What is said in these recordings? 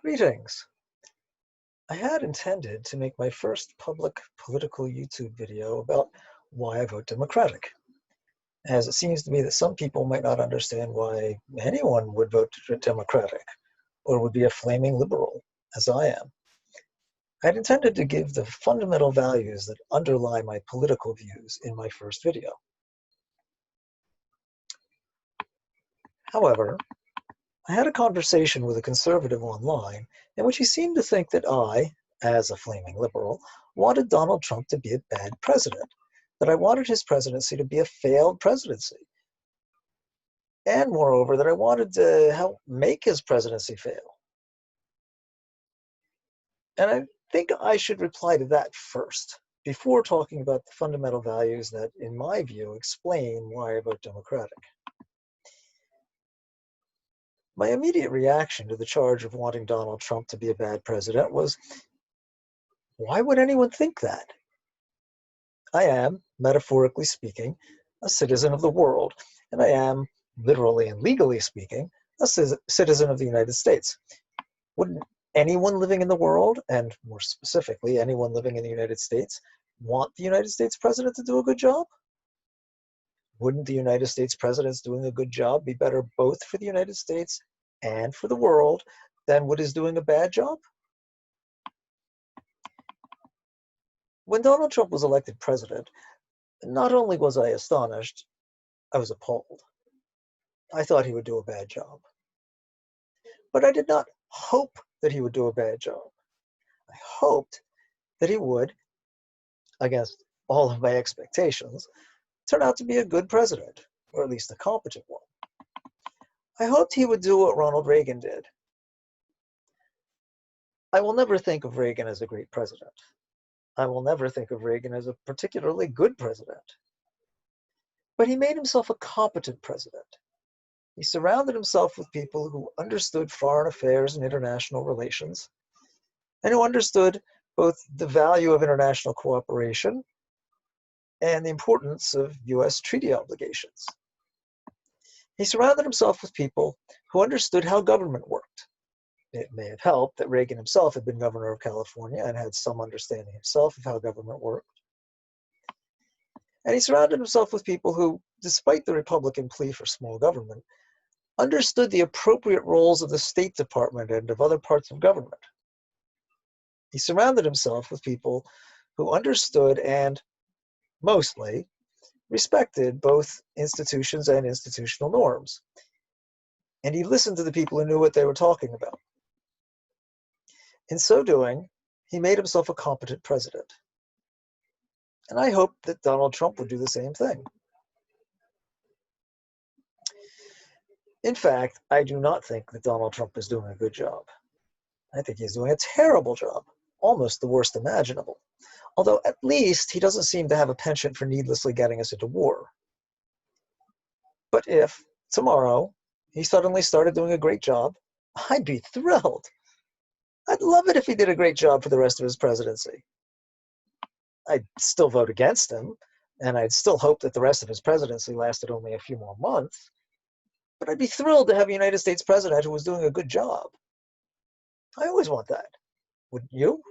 Greetings. I had intended to make my first public political YouTube video about why I vote Democratic, as it seems to me that some people might not understand why anyone would vote Democratic or would be a flaming liberal, as I am. I had intended to give the fundamental values that underlie my political views in my first video. However, I had a conversation with a conservative online in which he seemed to think that I, as a flaming liberal, wanted Donald Trump to be a bad president, that I wanted his presidency to be a failed presidency, and moreover, that I wanted to help make his presidency fail. And I think I should reply to that first, before talking about the fundamental values that, in my view, explain why I vote Democratic. My immediate reaction to the charge of wanting Donald Trump to be a bad president was, why would anyone think that? I am, metaphorically speaking, a citizen of the world, and I am, literally and legally speaking, a citizen of the United States. Wouldn't anyone living in the world, and more specifically, anyone living in the United States, want the United States president to do a good job? Wouldn't the United States president's doing a good job be better both for the United States and for the world than what is doing a bad job? When Donald Trump was elected president, not only was I astonished, I was appalled. I thought he would do a bad job. But I did not hope that he would do a bad job. I hoped that he would, against all of my expectations, turn out to be a good president, or at least a competent one. I hoped he would do what Ronald Reagan did. I will never think of Reagan as a great president. I will never think of Reagan as a particularly good president. But he made himself a competent president. He surrounded himself with people who understood foreign affairs and international relations, and who understood both the value of international cooperation and the importance of U.S. treaty obligations. He surrounded himself with people who understood how government worked. It may have helped that Reagan himself had been governor of California and had some understanding himself of how government worked. And he surrounded himself with people who, despite the Republican plea for small government, understood the appropriate roles of the State Department and of other parts of government. He surrounded himself with people who understood and, mostly, respected both institutions and institutional norms. And he listened to the people who knew what they were talking about. In so doing, he made himself a competent president. And I hope that Donald Trump would do the same thing. In fact, I do not think that Donald Trump is doing a good job. I think he's doing a terrible job, almost the worst imaginable. Although at least he doesn't seem to have a penchant for needlessly getting us into war. But if, tomorrow, he suddenly started doing a great job, I'd be thrilled. I'd love it if he did a great job for the rest of his presidency. I'd still vote against him, and I'd still hope that the rest of his presidency lasted only a few more months. But I'd be thrilled to have a United States president who was doing a good job. I always want that. Wouldn't you?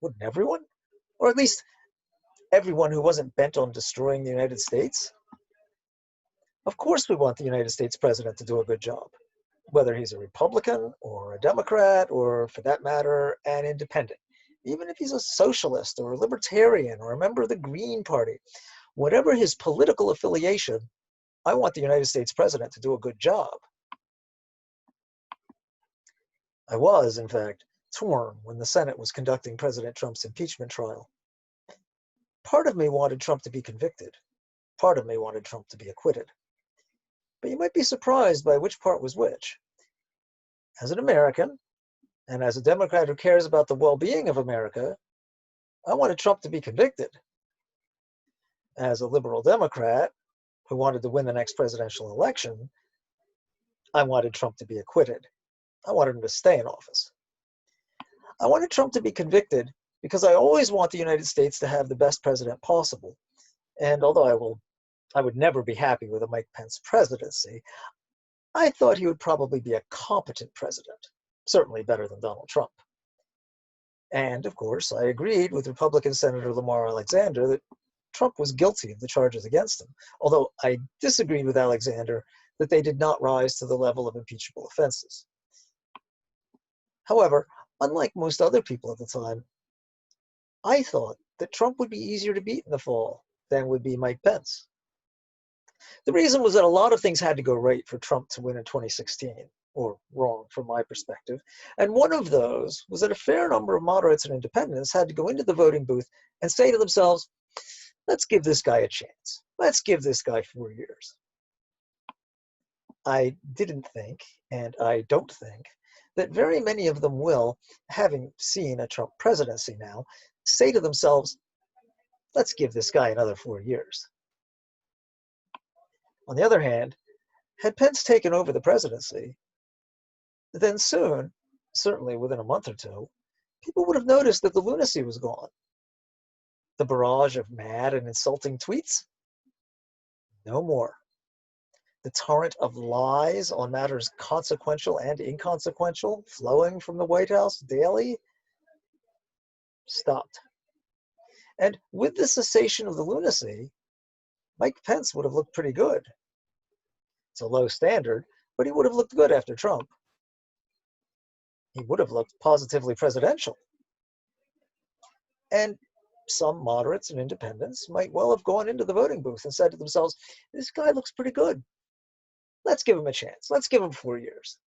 Wouldn't everyone? Or at least everyone who wasn't bent on destroying the United States? Of course we want the United States president to do a good job, whether he's a Republican or a Democrat or, for that matter, an independent. Even if he's a socialist or a libertarian or a member of the Green Party, whatever his political affiliation, I want the United States president to do a good job. I was, in fact, torn when the Senate was conducting President Trump's impeachment trial. Part of me wanted Trump to be convicted. Part of me wanted Trump to be acquitted. But you might be surprised by which part was which. As an American, and as a Democrat who cares about the well-being of America, I wanted Trump to be convicted. As a liberal Democrat who wanted to win the next presidential election, I wanted Trump to be acquitted. I wanted him to stay in office. I wanted Trump to be convicted because I always want the United States to have the best president possible. And although I would never be happy with a Mike Pence presidency, I thought he would probably be a competent president. certainly better than Donald Trump. And, of course, I agreed with Republican Senator Lamar Alexander that Trump was guilty of the charges against him, although I disagreed with Alexander that they did not rise to the level of impeachable offenses. However, unlike most other people at the time, I thought that Trump would be easier to beat in the fall than would be Mike Pence. The reason was that a lot of things had to go right for Trump to win in 2016, or wrong from my perspective. And one of those was that a fair number of moderates and independents had to go into the voting booth and say to themselves, let's give this guy a chance. Let's give this guy 4 years. I didn't think, and I don't think, that very many of them will, having seen a Trump presidency now, say to themselves, let's give this guy another 4 years. On the other hand, had Pence taken over the presidency, then soon, certainly within a month or two, people would have noticed that the lunacy was gone. The barrage of mad and insulting tweets? No more. The torrent of lies on matters consequential and inconsequential flowing from the White House daily stopped. And with the cessation of the lunacy, Mike Pence would have looked pretty good. It's a low standard, but he would have looked good after Trump. He would have looked positively presidential. And some moderates and independents might well have gone into the voting booth and said to themselves, this guy looks pretty good. Let's give him a chance. Let's give him 4 years.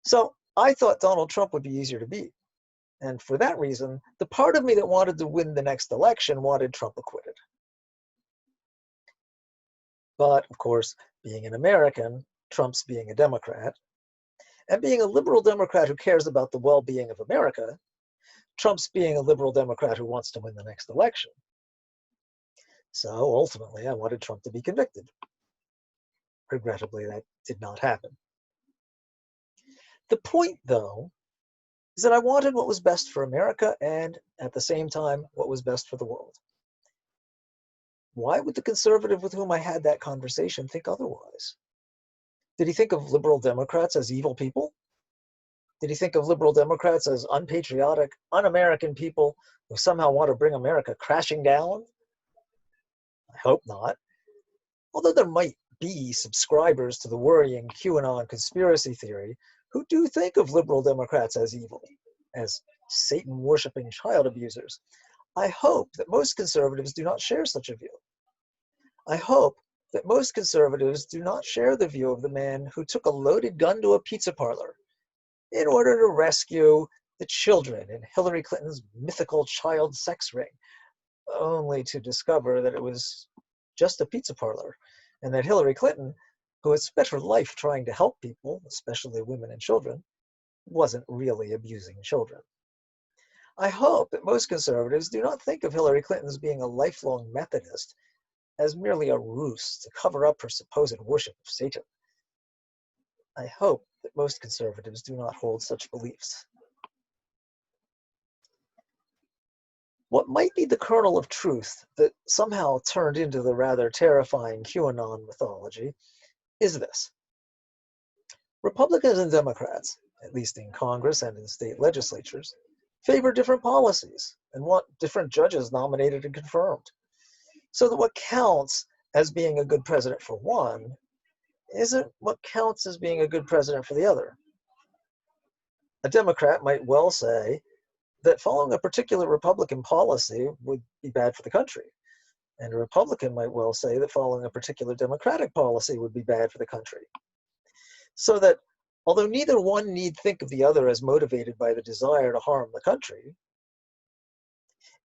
So I thought Donald Trump would be easier to beat. And for that reason, the part of me that wanted to win the next election wanted Trump acquitted. But, of course, being an American, Trump's being a Democrat, and being a liberal Democrat who cares about the well-being of America, Trump's being a liberal Democrat who wants to win the next election. So ultimately, I wanted Trump to be convicted. Regrettably, that did not happen. The point, though, is that I wanted what was best for America and, at the same time, what was best for the world. Why would the conservative with whom I had that conversation think otherwise? Did he think of liberal Democrats as evil people? Did he think of liberal Democrats as unpatriotic, un-American people who somehow want to bring America crashing down? I hope not. Although there might be subscribers to the worrying QAnon conspiracy theory who do think of liberal Democrats as evil, as Satan-worshipping child abusers, I hope that most conservatives do not share such a view. I hope that most conservatives do not share the view of the man who took a loaded gun to a pizza parlor in order to rescue the children in Hillary Clinton's mythical child sex ring, only to discover that it was just a pizza parlor, and that Hillary Clinton, who had spent her life trying to help people, especially women and children, wasn't really abusing children. I hope that most conservatives do not think of Hillary Clinton as being a lifelong Methodist, as merely a ruse to cover up her supposed worship of Satan. I hope that most conservatives do not hold such beliefs. What might be the kernel of truth that somehow turned into the rather terrifying QAnon mythology is this. Republicans and Democrats, at least in Congress and in state legislatures, favor different policies and want different judges nominated and confirmed. So that what counts as being a good president for one isn't what counts as being a good president for the other. A Democrat might well say that following a particular Republican policy would be bad for the country. And a Republican might well say that following a particular Democratic policy would be bad for the country. So that although neither one need think of the other as motivated by the desire to harm the country,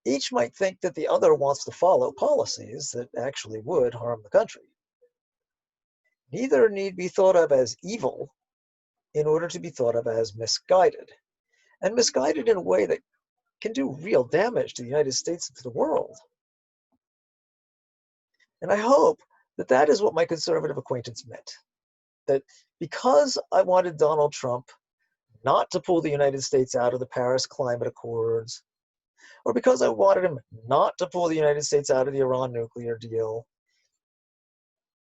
each might think that the other wants to follow policies that actually would harm the country. Neither need be thought of as evil in order to be thought of as misguided, and misguided in a way that can do real damage to the United States and to the world. And I hope that that is what my conservative acquaintance meant. That because I wanted Donald Trump not to pull the United States out of the Paris Climate Accords, or because I wanted him not to pull the United States out of the Iran nuclear deal,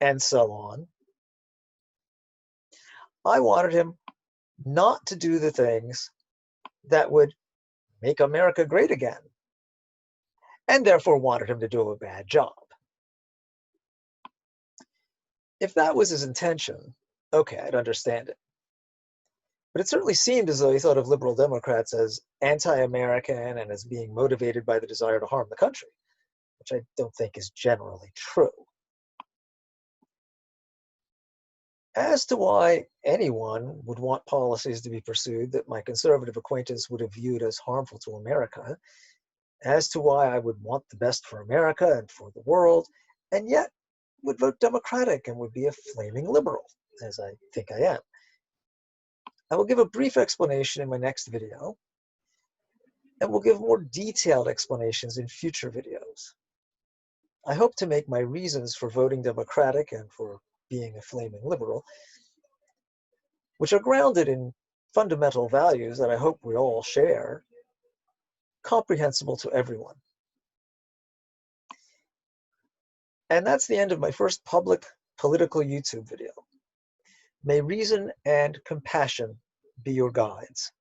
and so on, I wanted him not to do the things that would make America great again, and therefore wanted him to do a bad job. If that was his intention, okay, I'd understand it. But it certainly seemed as though he thought of liberal Democrats as anti-American and as being motivated by the desire to harm the country, which I don't think is generally true. As to why anyone would want policies to be pursued that my conservative acquaintance would have viewed as harmful to America, as to why I would want the best for America and for the world, and yet would vote Democratic and would be a flaming liberal, as I think I am. I will give a brief explanation in my next video, and will give more detailed explanations in future videos. I hope to make my reasons for voting Democratic and for being a flaming liberal, which are grounded in fundamental values that I hope we all share, comprehensible to everyone. And that's the end of my first public political YouTube video. May reason and compassion be your guides.